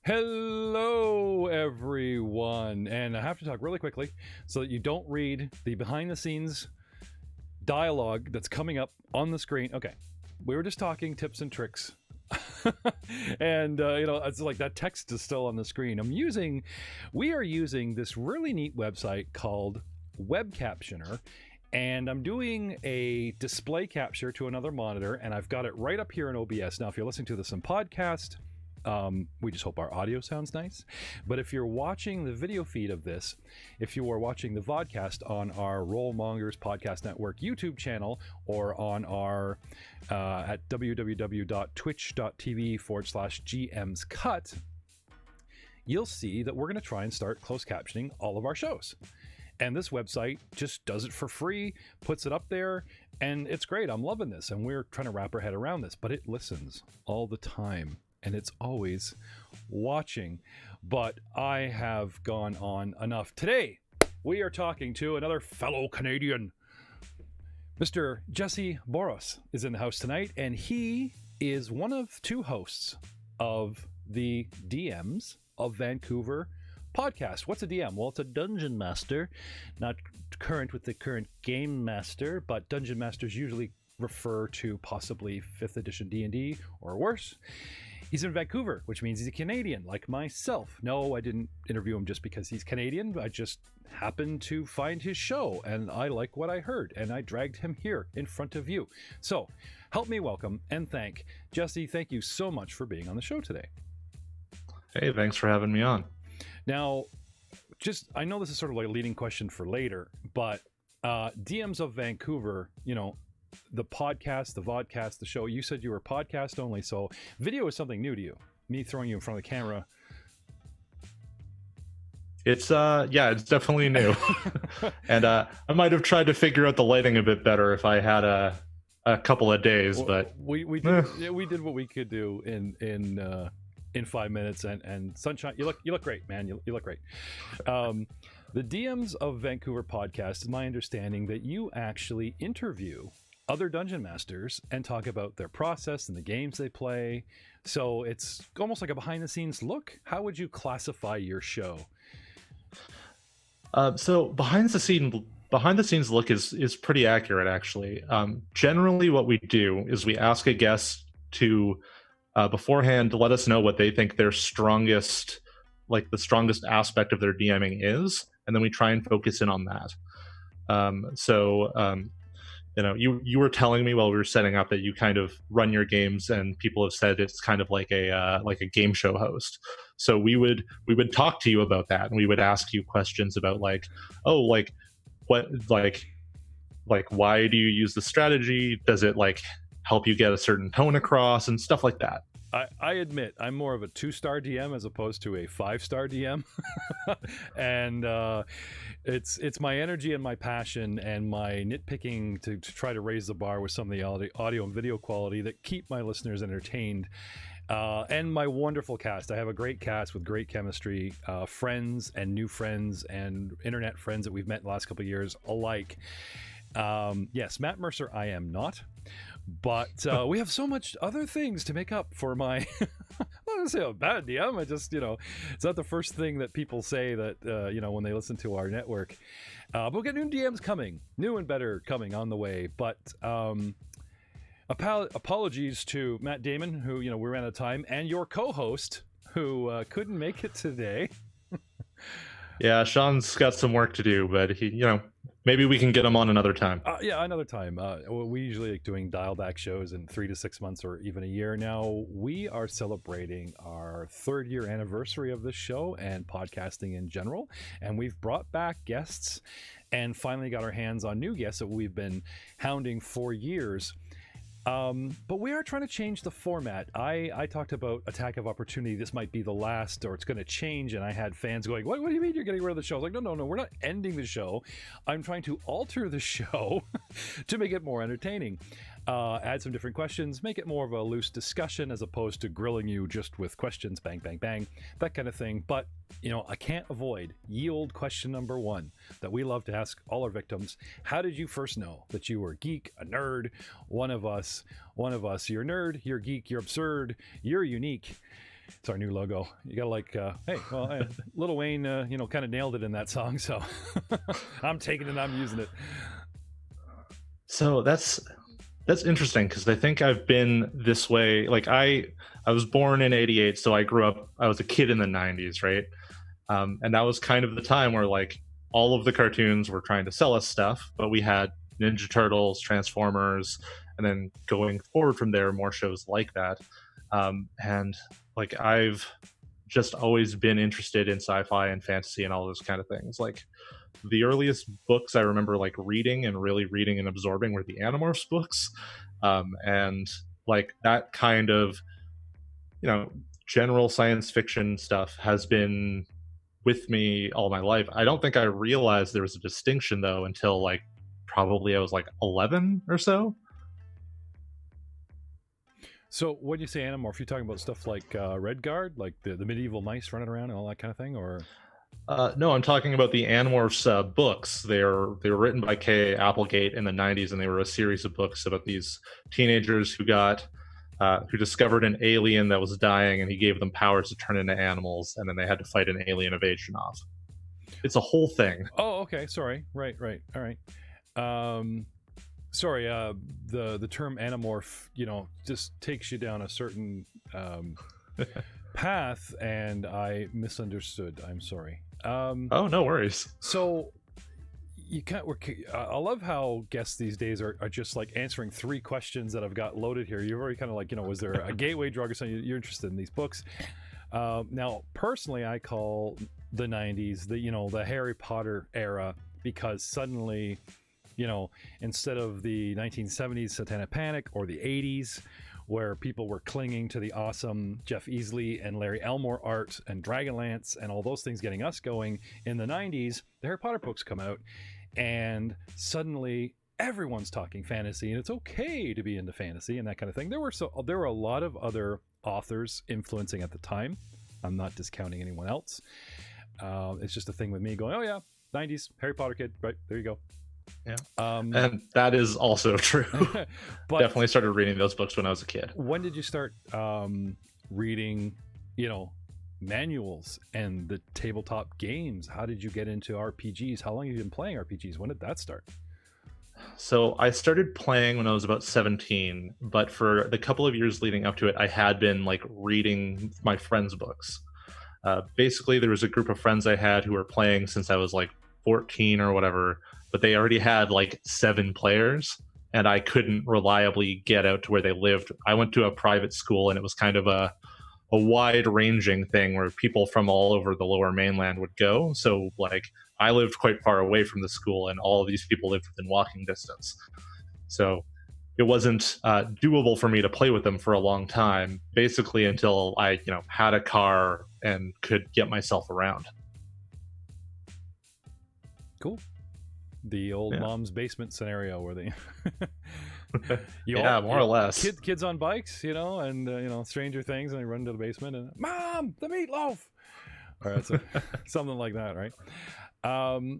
Hello, everyone. And I have to talk really quickly so that you don't read the behind the scenes dialogue that's coming up on the screen. Okay, we were just talking tips and tricks. And, it's like that text is still on the screen. We are using this really neat website called Web Captioner. And I'm doing a display capture to another monitor, and I've got it right up here in OBS. Now, if you're listening to this in podcast, we just hope our audio sounds nice. But if you're watching the video feed of this, if you are watching the vodcast on our Mongers Podcast Network YouTube channel, or on our at www.twitch.tv/GMsCut, you'll see that we're going to try and start closed captioning all of our shows. And this website just does it for free, puts it up there, and it's great. I'm loving this, and we're trying to wrap our head around this, but it listens all the time. And it's always watching. But I have gone on enough. Today, we are talking to another fellow Canadian. Mr. Jessie Boros is in the house tonight, and he is one of two hosts of the DMs of Vancouver Podcast. What's a DM? Well, it's a dungeon master, not current with the current game master, but dungeon masters usually refer to possibly 5th edition D&D or worse. He's in Vancouver, which means he's a Canadian, like myself. No, I didn't interview him just because he's Canadian. I just happened to find his show, and I like what I heard, and I dragged him here in front of you. So, help me welcome and thank Jessie. Thank you so much for being on the show today. Hey, thanks for having me on. Now, I know this is sort of like a leading question for later, but DMs of Vancouver, the podcast, the vodcast, the show, you said you were podcast only, so video is something new to you. Me throwing you in front of the camera. It's it's definitely new. And I might have tried to figure out the lighting a bit better if I had a couple of days, but we did what we could do in 5 minutes, and sunshine. You look great, man. You look great. The DMs of Vancouver Podcast is my understanding that you actually interview other dungeon masters and talk about their process and the games they play. So it's almost like a behind the scenes look. How would you classify your show? So behind the scenes look is pretty accurate, actually. Generally what we do is we ask a guest to beforehand to let us know what they think their strongest aspect of their DMing is, and then we try and focus in on that. You were telling me while we were setting up that you kind of run your games, and people have said it's kind of like a game show host. So we would talk to you about that, and we would ask you questions about why do you use the strategy? Does it help you get a certain tone across and stuff like that? I admit I'm more of a 2-star DM as opposed to a 5-star DM. And it's my energy and my passion and my nitpicking to try to raise the bar with some of the audio and video quality that keep my listeners entertained. And my wonderful cast. I have a great cast with great chemistry, friends and new friends and internet friends that we've met in the last couple of years alike. Yes, Matt Mercer, I am not. But we have so much other things to make up for my I'm not gonna say a bad DM. I just it's not the first thing that people say that when they listen to our network. But we'll get new DMs coming, new and better coming on the way. But apologies to Matt Damon, who we ran out of time, and your co-host who couldn't make it today. Yeah, Sean's got some work to do, but he maybe we can get him on another time. Another time. We usually like doing dial back shows in 3 to 6 months or even a year. Now we are celebrating our 3rd year anniversary of this show and podcasting in general. And we've brought back guests and finally got our hands on new guests that we've been hounding for years. But we are trying to change the format. I talked about Attack of Opportunity. This might be the last, or it's going to change. And I had fans going, what do you mean you're getting rid of the show? I was like, no, we're not ending the show. I'm trying to alter the show to make it more entertaining. Add some different questions, make it more of a loose discussion as opposed to grilling you just with questions, bang, bang, bang, that kind of thing. But, I can't avoid ye old question number 1 that we love to ask all our victims. How did you first know that you were a geek, a nerd, one of us? You're a nerd, you're a geek, you're absurd, you're unique. It's our new logo. You gotta like, hey, well, Lil Wayne, kind of nailed it in that song, so I'm taking it and I'm using it. So that's interesting, because I think I've been this way. Like I was born in '88, so I was a kid in the '90s, right? And that was kind of the time where like all of the cartoons were trying to sell us stuff, but we had Ninja Turtles, Transformers, and then going forward from there, more shows like that. And like I've just always been interested in sci-fi and fantasy and all those kind of things. Like the earliest books I remember like reading and really reading and absorbing were the Animorphs books. And like that kind of, general science fiction stuff has been with me all my life. I don't think I realized there was a distinction though until like probably I was like 11 or so. So when you say Animorph, you talking about stuff like Redguard, like the medieval mice running around and all that kind of thing, or? No, I'm talking about the Animorphs books. They were written by K. Applegate in the '90s, and they were a series of books about these teenagers who discovered an alien that was dying, and he gave them powers to turn into animals, and then they had to fight an alien invasion off. It's a whole thing. Oh, okay. Sorry. Right. All right. Sorry. The term Animorph, just takes you down a certain path, and I misunderstood. I'm sorry. Oh, no worries. So I love how guests these days are just like answering 3 questions that I've got loaded here. You've already kind of like, was there a gateway drug or something? You're interested in these books. Now, personally, I call the 90s the Harry Potter era, because suddenly, instead of the 1970s Satanic Panic or the 80s, where people were clinging to the awesome Jeff Easley and Larry Elmore art and Dragonlance and all those things getting us going, in the 90s, the Harry Potter books come out, and suddenly everyone's talking fantasy, and it's okay to be into fantasy and that kind of thing. There were a lot of other authors influencing at the time. I'm not discounting anyone else. It's just a thing with me going, oh yeah, 90s Harry Potter kid, right? There you go. Yeah. And that is also true. But definitely started reading those books when I was a kid. When did you start reading, manuals and the tabletop games? How did you get into RPGs? How long have you been playing RPGs? When did that start? So I started playing when I was about 17, but for the couple of years leading up to it, I had been like reading my friends' books. Basically, there was a group of friends I had who were playing since I was like 14 or whatever, but they already had like 7 players, and I couldn't reliably get out to where they lived. I went to a private school, and it was kind of a wide-ranging thing where people from all over the Lower Mainland would go. So like I lived quite far away from the school, and all of these people lived within walking distance. So it wasn't doable for me to play with them for a long time, basically until I had a car and could get myself around. Cool. The old mom's basement scenario where they more or less kids on bikes, and Stranger Things, and they run into the basement and, Mom, the meatloaf. All right, so something like that, right?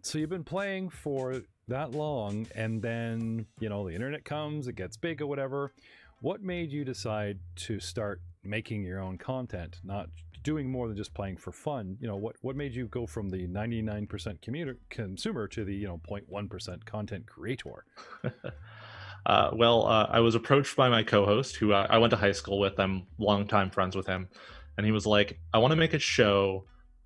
So you've been playing for that long, and then the internet comes, it gets big or whatever. What made you decide to start making your own content, not doing more than just playing for fun? What made you go from the 99% consumer to the 0.1% content creator? I was approached by my co-host, who I went to high school with. I'm longtime friends with him, and he was like, I want to make a show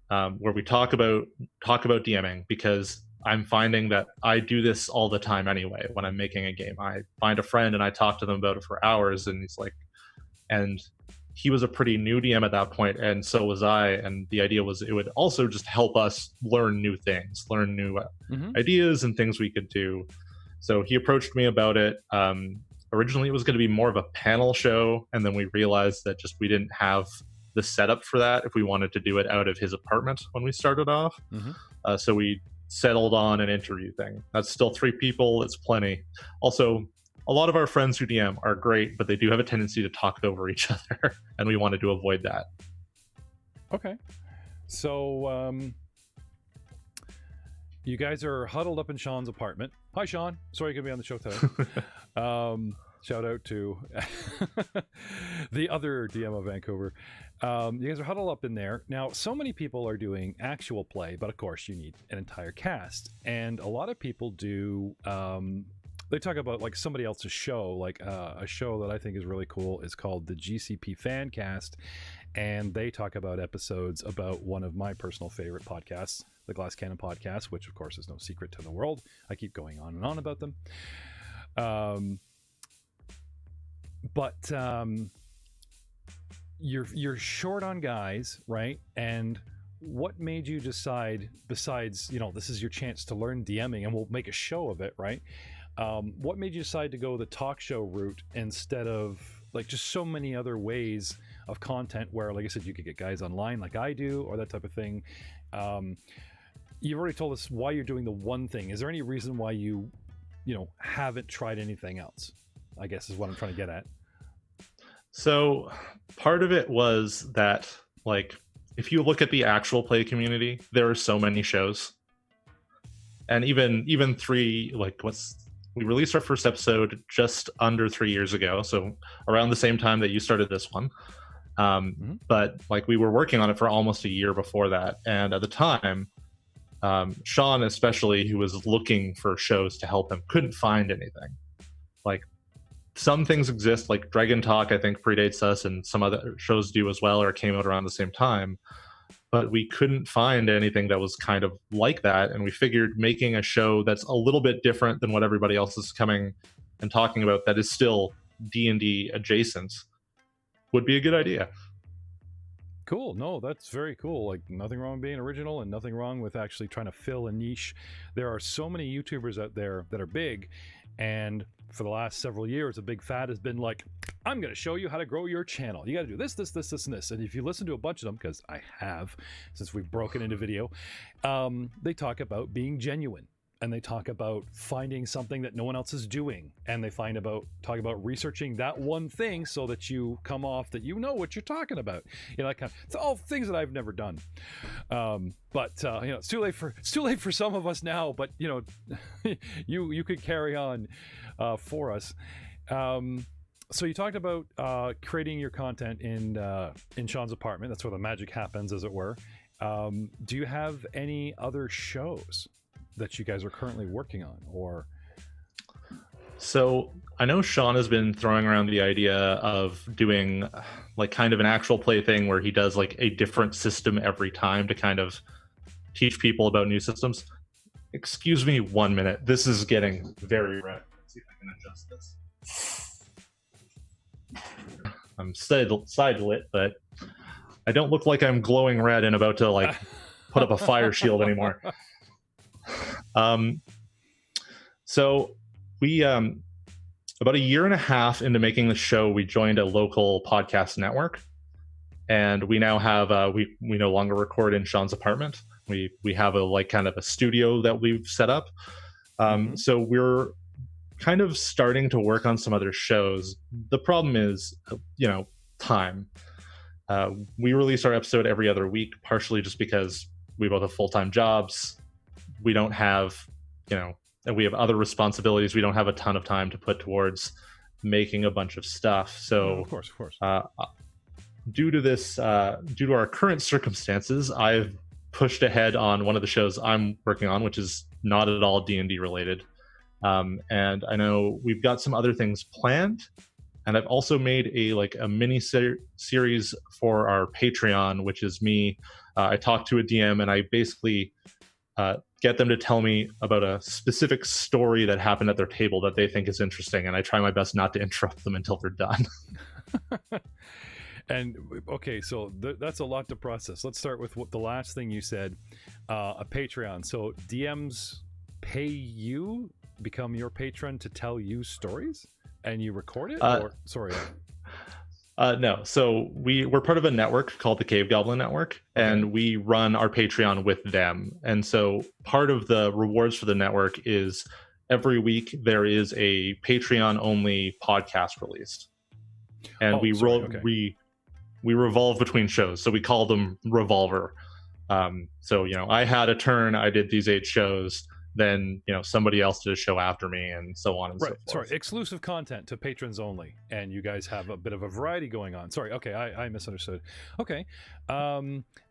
where we talk about DMing, because I'm finding that I do this all the time anyway. When I'm making a game, I find a friend and I talk to them about it for hours, and he's like, and he was a pretty new DM at that point, and so was I. And the idea was it would also just help us learn new things, learn new ideas and things we could do. So he approached me about it. Originally, it was going to be more of a panel show, and then we realized that just we didn't have the setup for that if we wanted to do it out of his apartment when we started off. So we settled on an interview thing. That's still 3 people. It's plenty. Also, a lot of our friends who DM are great, but they do have a tendency to talk over each other, and we wanted to avoid that. Okay. So you guys are huddled up in Sean's apartment. Hi, Sean. Sorry you could be on the show today. Shout out to the other DM of Vancouver. You guys are huddled up in there. Now, so many people are doing actual play, but of course you need an entire cast. And a lot of people do, they talk about like somebody else's show, like a show that I think is really cool is called the GCP Fancast. And they talk about episodes about one of my personal favorite podcasts, the Glass Cannon Podcast, which of course is no secret to the world. I keep going on and on about them. But you're short on guys, right? And what made you decide, besides, you know, this is your chance to learn DMing and we'll make a show of it, right? What made you decide to go the talk show route instead of like just so many other ways of content where, like I said, you could get guys online like I do or that type of thing? You've already told us why you're doing the one thing. Is there any reason why you haven't tried anything else? I guess is what I'm trying to get at. So part of it was that, like, if you look at the actual play community, there are so many shows. And even three, like, we released our first episode just under 3 years ago, so around the same time that you started this one. But like we were working on it for almost a year before that, and at the time, Sean especially, who was looking for shows to help him, couldn't find anything. Like, some things exist, like Dragon Talk, I think predates us, and some other shows do as well, or came out around the same time. But we couldn't find anything that was kind of like that, and we figured making a show that's a little bit different than what everybody else is coming and talking about, that is still D&D adjacent, would be a good idea. Cool. No, that's very cool. Like, nothing wrong with being original and nothing wrong with actually trying to fill a niche. There are so many YouTubers out there that are big, and for the last several years, a big fad has been like, I'm going to show you how to grow your channel. You got to do this, this, this, this, and this. And if you listen to a bunch of them, because I have, since we've broken into video, they talk about being genuine. And they talk about finding something that no one else is doing. And they talk about researching that one thing so that you come off that you know what you're talking about. You know, that kind of, it's all things that I've never done. But it's too late for some of us now, but you you could carry on for us. So you talked about creating your content in Sean's apartment. That's where the magic happens, as it were. Do you have any other shows that you guys are currently working on, or? So I know Sean has been throwing around the idea of doing like kind of an actual play thing where he does like a different system every time to kind of teach people about new systems. Excuse me 1 minute. This is getting very red. Let's see if I can adjust this. I'm side lit, but I don't look like I'm glowing red and about to like put up a fire shield anymore. So we, about a year and a half into making the show, we joined a local podcast network, and we now have, we no longer record in Sean's apartment. We have a like kind of a studio that we've set up. So we're kind of starting to work on some other shows. The problem is, time. We release our episode every other week, partially just because we both have full-time jobs. We don't have, and we have other responsibilities. We don't have a ton of time to put towards making a bunch of stuff. So, of course. Due to our current circumstances, I've pushed ahead on one of the shows I'm working on, which is not at all D&D related. And I know we've got some other things planned. And I've also made a mini series for our Patreon, which is me. I talk to a DM and I basically get them to tell me about a specific story that happened at their table that they think is interesting, and I try my best not to interrupt them until they're done. And okay, so that's a lot to process. Let's start with the last thing you said, a Patreon. So DMs pay you, become your patron to tell you stories, and you record it? No. So we're part of a network called the Cave Goblin Network, and we run our Patreon with them. And so part of the rewards for the network is every week there is a Patreon-only podcast released. And we revolve between shows. So we call them Revolver. So, I had a turn. I did these 8 shows. then somebody else did a show after me, and so on and so forth. Sorry, exclusive content to patrons only, and you guys have a bit of a variety going on. Sorry, okay, I misunderstood. Okay,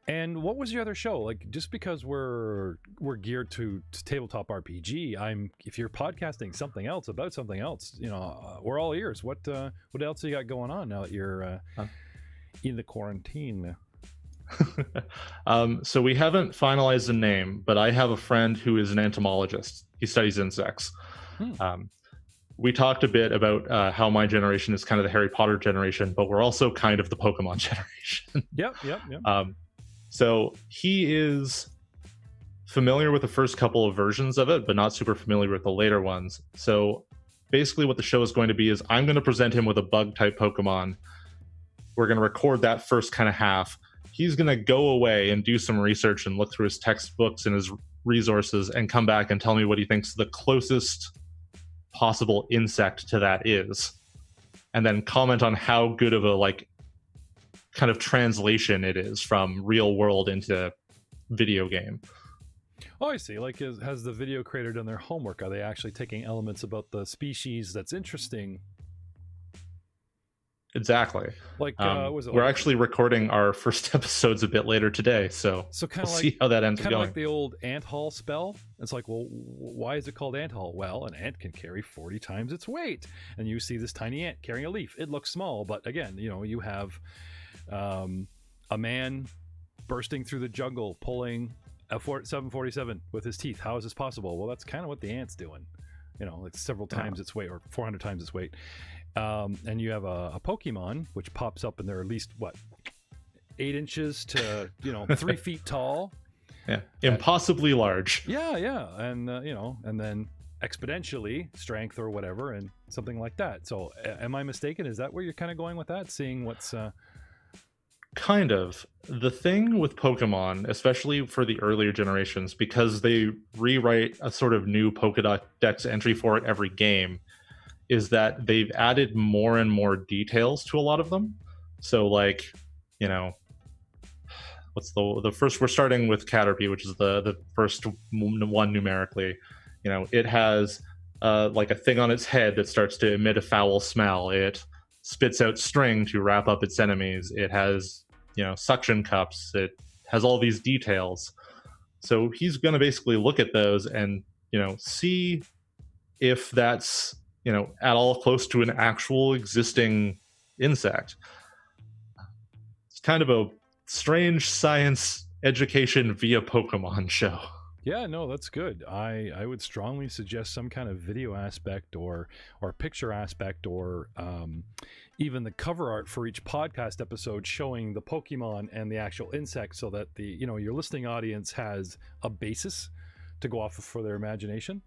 and what was your other show? Like, just because we're geared to tabletop RPG, if you're podcasting something else about something else, we're all ears. What else you got going on now that you're in the quarantine? So we haven't finalized a name, but I have a friend who is an entomologist. He studies insects. We talked a bit about how my generation is kind of the Harry Potter generation, but we're also kind of the Pokemon generation. Yep. So he is familiar with the first couple of versions of it, but not super familiar with the later ones. So basically what the show is going to be is I'm going to present him with a bug type Pokemon. We're going to record that first kind of half. He's going to go away and do some research and look through his textbooks and his resources and come back and tell me what he thinks the closest possible insect to that is. And then comment on how good of a kind of translation it is from real world into video game. Oh, I see. Like, has the video creator done their homework? Are they actually taking elements about the species that's interesting? Exactly. Like, we're actually recording our first episodes a bit later today, so we'll see how that ends up going. Kind of like the old ant haul spell. It's like, well, why is it called ant haul? Well, an ant can carry 40 times its weight, and you see this tiny ant carrying a leaf. It looks small, but again, you have a man bursting through the jungle, pulling a 747 with his teeth. How is this possible? Well, that's kind of what the ant's doing. Like several times its weight, or 400 times its weight. And you have a Pokemon which pops up, and they're at least 8 inches to 3 feet tall. Yeah, impossibly large. Yeah, and and then exponentially strength or whatever, and something like that. So, am I mistaken? Is that where you're kind of going with that? Seeing what's kind of the thing with Pokemon, especially for the earlier generations, because they rewrite a sort of new Pokédex entry for it every game, is that they've added more and more details to a lot of them. So what's the first, we're starting with Caterpie, which is the first one numerically. It has a thing on its head that starts to emit a foul smell. It spits out string to wrap up its enemies. It has suction cups. It has all these details. So he's going to basically look at those and see if that's at all close to an actual existing insect. It's kind of a strange science education via Pokemon show. Yeah, no, that's good. I would strongly suggest some kind of video aspect or picture aspect, or even the cover art for each podcast episode showing the Pokemon and the actual insect, so that the your listening audience has a basis to go off of for their imagination.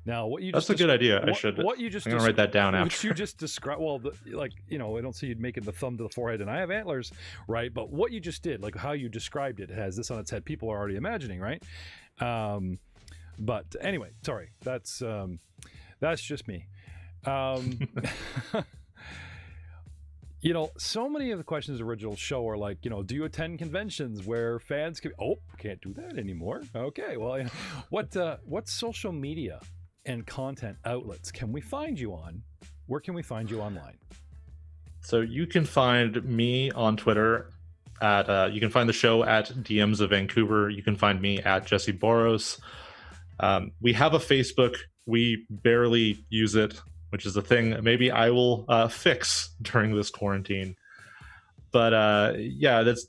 Now, that's a good idea. I'm gonna write that down after. What you just described, well, I don't see you making the thumb to the forehead, and I have antlers, right? But what you just did, like how you described it, has this on its head. People are already imagining, right? But anyway, sorry, that's just me. So many of the questions in the original show are like, do you attend conventions where fans can? Oh, can't do that anymore. Okay, well, what social media and content outlets can we find you on? Where can we find you online? So you can find me on Twitter at you can find the show at DMs of Vancouver. You can find me at Jessie Boros. We have a Facebook. We barely use it, which is a thing maybe I will fix during this quarantine. But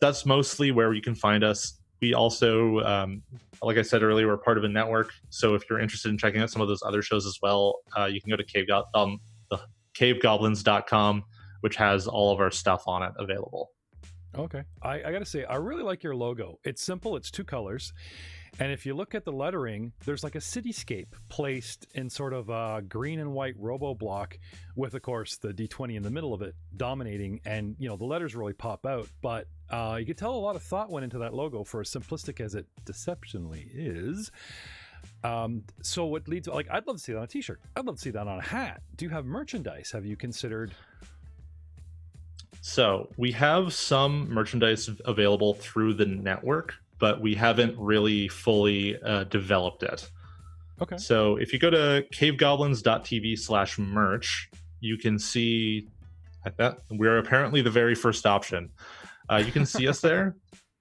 that's mostly where you can find us. We also, like I said earlier, we're part of a network. So if you're interested in checking out some of those other shows as well, you can go to cavegoblins.com, which has all of our stuff on it available. Okay. I got to say, I really like your logo. It's simple. It's 2 colors. And if you look at the lettering, there's like a cityscape placed in sort of a green and white robo block with, of course, the D20 in the middle of it dominating. And, the letters really pop out. But you can tell a lot of thought went into that logo, for as simplistic as it deceptionally is. So it leads, I'd love to see that on a t-shirt. I'd love to see that on a hat. Do you have merchandise? Have you considered? So we have some merchandise available through the network, but we haven't really fully developed it. Okay. So if you go to cavegoblins.tv/merch, you can see that we're apparently the very first option. You can see us there.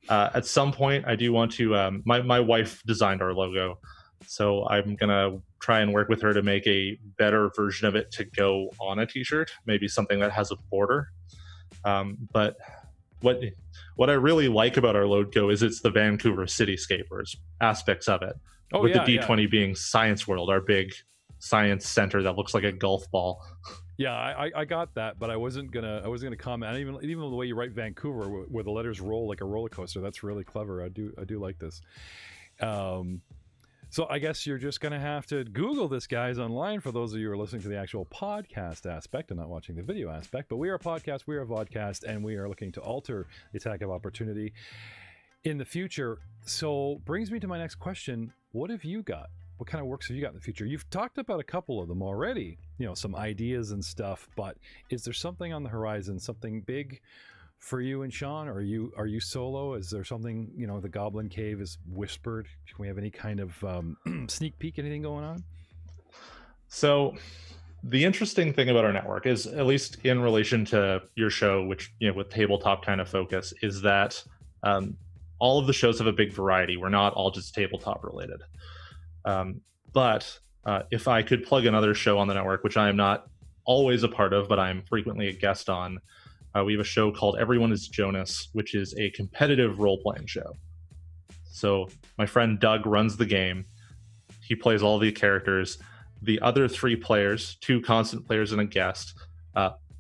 At some point, I do want to. My wife designed our logo, so I'm gonna try and work with her to make a better version of it to go on a T-shirt. Maybe something that has a border. But what I really like about our logo is it's the Vancouver cityscape, or aspects of it. With the D20 being Science World, our big science center that looks like a golf ball. Yeah, I got that, but I wasn't gonna comment. Even the way you write Vancouver, where the letters roll like a roller coaster, that's really clever. I do like this. So I guess you're just gonna have to Google this, guys, online, for those of you who are listening to the actual podcast aspect and not watching the video aspect. But we are a podcast, we are a vodcast, and we are looking to alter the attack of opportunity in the future. So brings me to my next question: what have you got? What kind of works have you got in the future? You've talked about a couple of them already, some ideas and stuff, but is there something on the horizon, something big for you and Sean? Or are you solo? Is there something, the Goblin Cave is whispered? Can we have any kind of sneak peek, anything going on? So the interesting thing about our network is, at least in relation to your show, which, with tabletop kind of focus, is that all of the shows have a big variety. We're not all just tabletop related. But if I could plug another show on the network, which I am not always a part of, but I'm frequently a guest on, we have a show called Everyone is Jonas, which is a competitive role-playing show. So my friend Doug runs the game. He plays all the characters. The other 3 players, 2 constant players and a guest,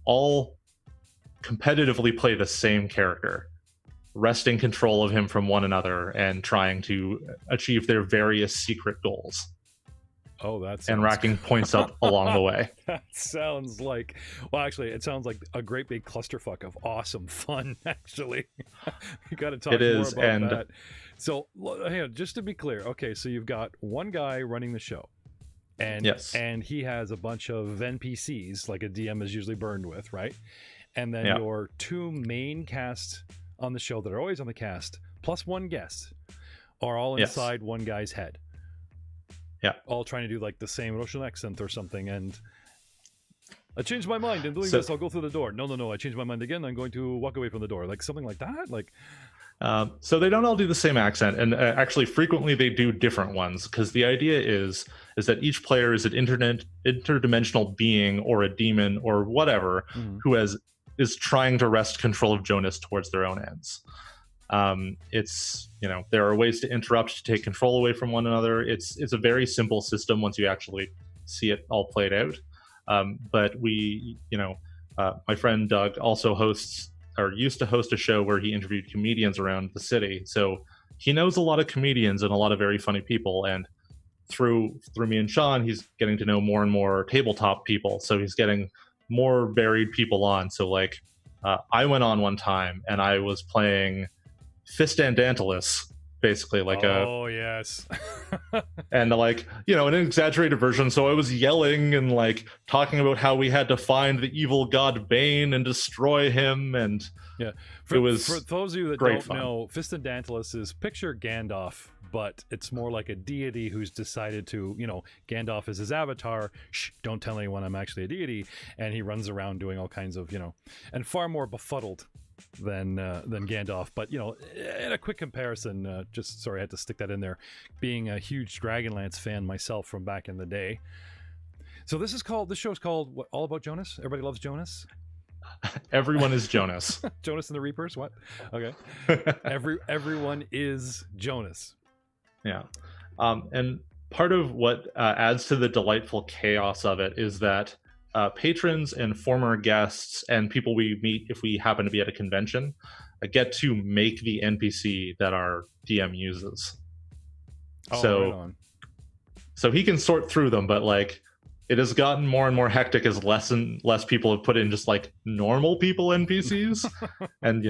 all competitively play the same character, wresting control of him from one another and trying to achieve their various secret goals. Oh, that's and racking points up along the way. That sounds like, actually, it sounds like a great big clusterfuck of awesome fun. Actually, you got to talk more about that. So, hang on, just to be clear, okay, so you've got one guy running the show, and and he has a bunch of NPCs, like a DM is usually burned with, right? And then your 2 main cast on the show that are always on the cast, plus 1 guest, are all inside one guy's head. Yeah. All trying to do like the same Russian accent or something. And I changed my mind. In doing this, I'll go through the door. No. I changed my mind again. I'm going to walk away from the door. Like something like that. Like. So they don't all do the same accent. And actually, frequently they do different ones, because the idea is that each player is an interdimensional being or a demon or whatever who is trying to wrest control of Jonas towards their own ends. It's, there are ways to interrupt, to take control away from one another. It's a very simple system once you actually see it all played out. But we, my friend Doug also used to host a show where he interviewed comedians around the city. So he knows a lot of comedians and a lot of very funny people. And through me and Sean, he's getting to know more and more tabletop people. So he's getting more varied people on. So like, I went on one time and I was playing Fistandantalus, basically like yes. And like, an exaggerated version. So I was yelling and like talking about how we had to find the evil god Bane and destroy him. And for those of you that don't fun. know, Fistandantalus is picture Gandalf, but it's more like a deity who's decided to, Gandalf is his avatar. Shh, don't tell anyone I'm actually a deity. And he runs around doing all kinds of, and far more befuddled than Gandalf. But in a quick comparison, I had to stick that in there, being a huge Dragonlance fan myself from back in the day. So this show's called what, All About Jonas? Everybody loves Jonas? Everyone is Jonas. Jonas and the Reapers? What? Okay. Everyone is Jonas. Yeah. And part of what adds to the delightful chaos of it is that patrons and former guests and people we meet if we happen to be at a convention get to make the NPC that our DM uses. Right on. So he can sort through them, but like it has gotten more and more hectic as less and less people have put in just like normal people NPCs. And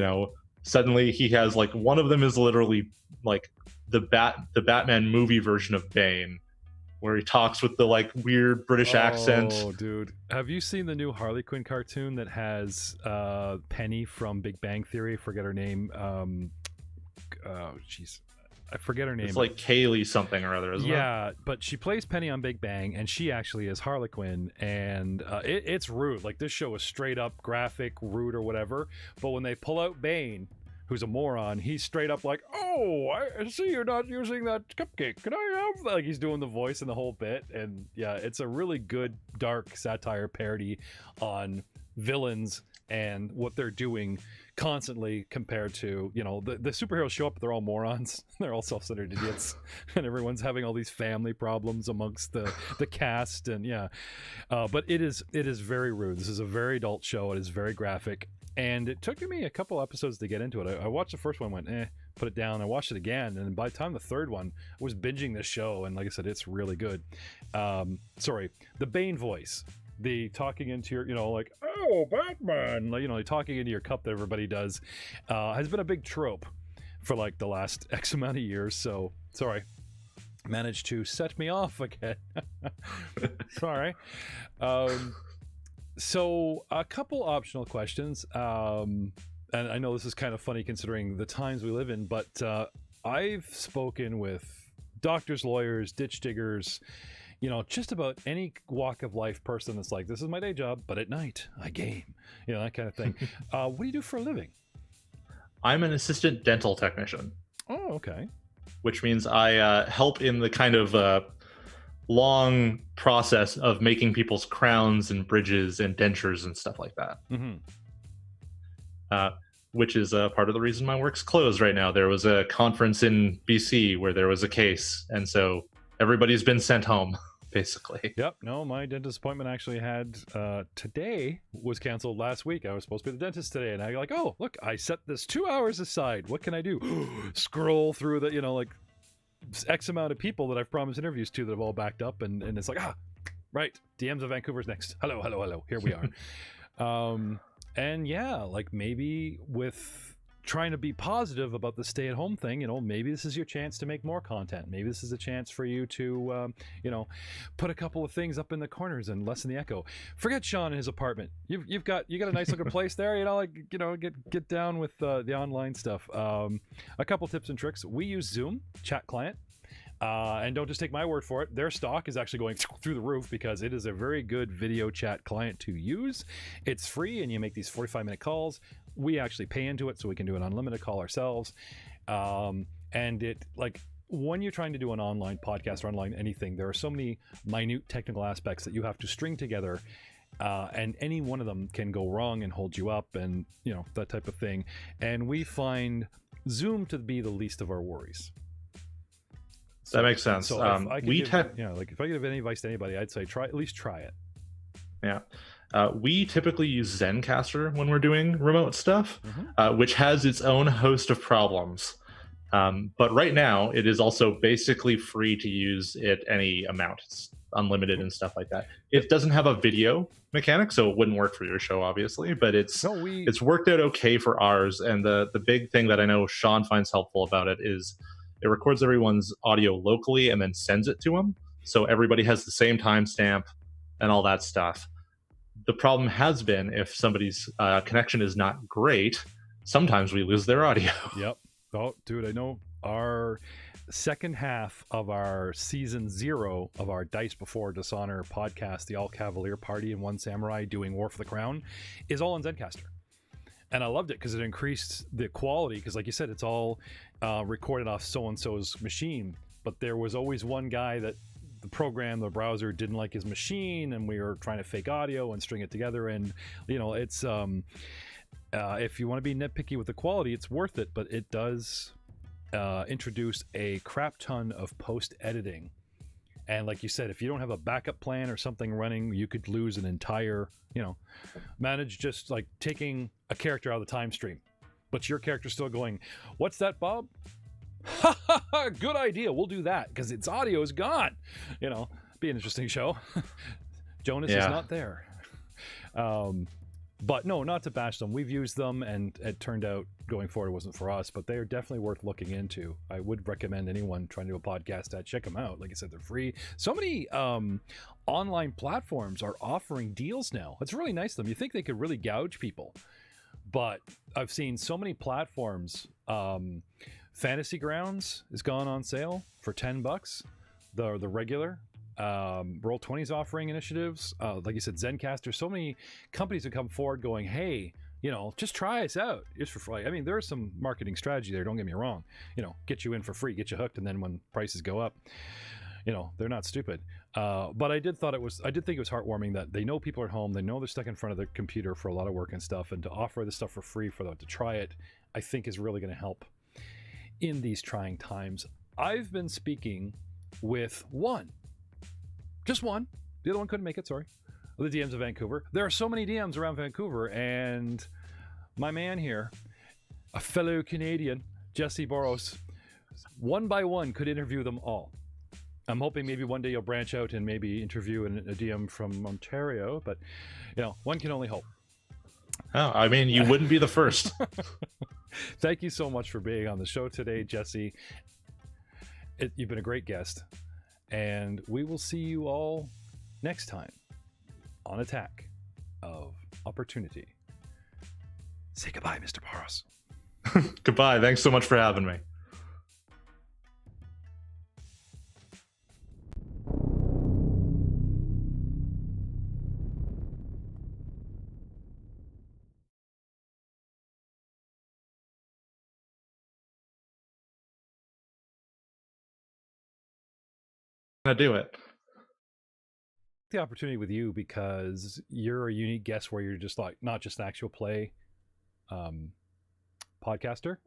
suddenly he has like one of them is literally like the Batman movie version of Bane, where he talks with the like weird British accent. Oh, dude. Have you seen the new Harley Quinn cartoon that has Penny from Big Bang Theory? Forget her name. I forget her name. It's like Kaylee something or other, isn't it? Yeah, but she plays Penny on Big Bang, and she actually is Harley Quinn, and it's rude. Like, this show is straight up graphic, rude or whatever, but when they pull out Bane, who's a moron, he's straight up like, oh, I see you're not using that cupcake. Can I have that? Like, he's doing the voice and the whole bit, and yeah, it's a really good, dark satire parody on villains and what they're doing constantly compared to, you know, the superheroes show up, they're all morons. They're all self-centered idiots. And everyone's having all these family problems amongst the cast. And yeah, but it is very rude. This is a very adult show. It is very graphic. And it took me a couple episodes to get into it. I watched the first one, went, put it down. I watched it again. And by the time the third one, I was binging this show. And like I said, it's really good. Sorry, the Bane voice. The talking into your, you know, like, oh, Batman, like, you know, talking into your cup that everybody does, has been a big trope for like the last X amount of years. So, sorry, managed to set me off again. Sorry. So, a couple optional questions. And I know this is kind of funny considering the times we live in, but I've spoken with doctors, lawyers, ditch diggers, you know, just about any walk of life person that's like, this is my day job, but at night I game, you know, that kind of thing. What do you do for a living? I'm an assistant dental technician. Oh, okay. Which means I help in the kind of long process of making people's crowns and bridges and dentures and stuff like that. Mm-hmm. Which is part of the reason my work's closed right now. There was a conference in BC where there was a case, and so everybody's been sent home, basically. Yep. No, my dentist appointment actually had today was canceled last week. I was supposed to be the dentist today, and I like, oh, look, I set this 2 hours aside. What can I do? Scroll through the, you know, like X amount of people that I've promised interviews to that have all backed up, and it's like, right, DMs of Vancouver's next. Hello. Here we are. And yeah, like maybe with trying to be positive about the stay-at-home thing, you know, maybe this is your chance to make more content. Maybe this is a chance for you to, you know, put a couple of things up in the corners and lessen the echo. Forget Sean and his apartment. You got a nice looking place there. You know, like, you know, get down with the online stuff. A couple tips and tricks. We use Zoom chat client. And don't just take my word for it. Their stock is actually going through the roof because it is a very good video chat client to use. It's free, and you make these 45-minute calls. We actually pay into it so we can do an unlimited call ourselves. And it, like, when you're trying to do an online podcast or online anything, there are so many minute technical aspects that you have to string together. And any one of them can go wrong and hold you up, and, you know, that type of thing. And we find Zoom to be the least of our worries. So, that makes sense. So if I could if I could give any advice to anybody, I'd say at least try it. Yeah. We typically use Zencaster when we're doing remote stuff, which has its own host of problems. But right now, it is also basically free to use at any amount. It's unlimited and stuff like that. It doesn't have a video mechanic, so it wouldn't work for your show, obviously. But it's worked out okay for ours. And the big thing that I know Sean finds helpful about it is it records everyone's audio locally and then sends it to them. So everybody has the same timestamp and all that stuff. The problem has been if somebody's connection is not great, sometimes we lose their audio. Yep. Oh, dude, I know our second half of our season 0 of our Dice Before Dishonor podcast, the All Cavalier Party and One Samurai doing War for the Crown, is all on Zencaster. And I loved it because it increased the quality, because like you said, it's all recorded off so-and-so's machine. But there was always one guy that the browser didn't like his machine, and we were trying to fake audio and string it together. And, you know, it's if you want to be nitpicky with the quality, it's worth it. But it does introduce a crap ton of post-editing. And like you said, if you don't have a backup plan or something running, you could lose an entire, you know, manage just like taking a character out of the time stream, but your character's still going, what's that, Bob? Good idea. We'll do that because its audio is gone. You know, be an interesting show. Jonas is not there. But no, not to bash them. We've used them, and it turned out going forward it wasn't for us, but they are definitely worth looking into. I would recommend anyone trying to do a podcast to check them out. Like I said, they're free. So many online platforms are offering deals now. It's really nice of them. You think they could really gouge people, but I've seen so many platforms Fantasy Grounds is gone on sale for $10. The regular Roll20's offering initiatives. Like you said, Zencastr. So many companies have come forward going, hey, just try us out just for free. I mean, there's some marketing strategy there. Don't get me wrong. Get you in for free, get you hooked, and then when prices go up, they're not stupid. But I did think it was heartwarming that they know people are at home. They know they're stuck in front of their computer for a lot of work and stuff, and to offer this stuff for free for them to try it, I think is really going to help in these trying times. I've been speaking with just one. The other one couldn't make it, sorry. The DMs of Vancouver. There are so many DMs around Vancouver, and my man here, a fellow Canadian, Jessie Boros, one by one could interview them all. I'm hoping maybe one day you'll branch out and maybe interview a DM from Ontario, but one can only hope. Oh, I mean, you wouldn't be the first. Thank you so much for being on the show today, Jessie. You've been a great guest, and we will see you all next time on Attack of Opportunity. Say goodbye, Mr. Boros. Goodbye. Thanks so much for having me. Do it. The opportunity with you because you're a unique guest where you're just like not just an actual play podcaster,